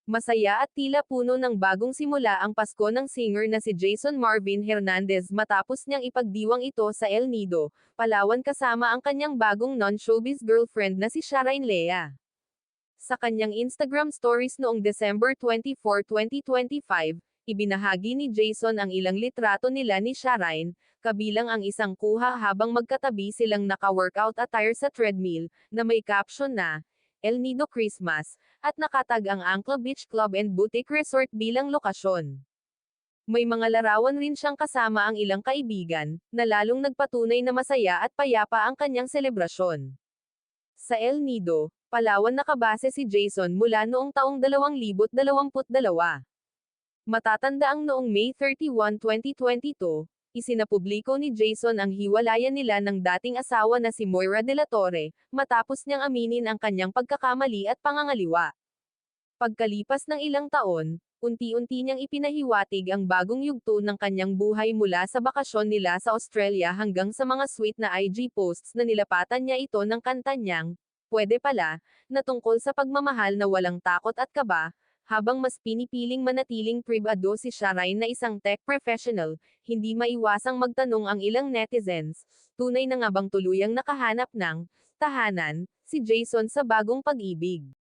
Masaya at tila puno ng bagong simula ang Pasko ng singer na si Jason Marvin Hernandez matapos niyang ipagdiwang ito sa El Nido, Palawan kasama ang kanyang bagong non-showbiz girlfriend na si Sharaine Lea. Sa kanyang Instagram stories noong December 24, 2025, ibinahagi ni Jason ang ilang litrato nila ni Sharaine, kabilang ang isang kuha habang magkatabi silang naka-workout attire sa treadmill, na may caption na, El Nido Christmas, at nakatag ang Ancla Beach Club and Boutique Resort bilang lokasyon. May mga larawan rin siyang kasama ang ilang kaibigan, na lalong nagpatunay na masaya at payapa ang kanyang selebrasyon. Sa El Nido, Palawan nakabase si Jason mula noong taong 2022. Matatanda ang noong May 31, 2022, isinapubliko ni Jason ang hiwalayan nila ng dating asawa na si Moira de la Torre, matapos niyang aminin ang kanyang pagkakamali at pangangaliwa. Pagkalipas ng ilang taon, unti-unti niyang ipinahiwatig ang bagong yugto ng kanyang buhay mula sa bakasyon nila sa Australia hanggang sa mga sweet na IG posts na nilapatan niya ito ng kanta niyang, "Pwede Pala", na tungkol sa pagmamahal na walang takot at kaba. Habang mas pinipiling manatiling pribado si Sharaine na isang tech professional, hindi maiwasang magtanong ang ilang netizens, tunay na nga bang tuluyang nakahanap ng tahanan si Jason sa bagong pag-ibig?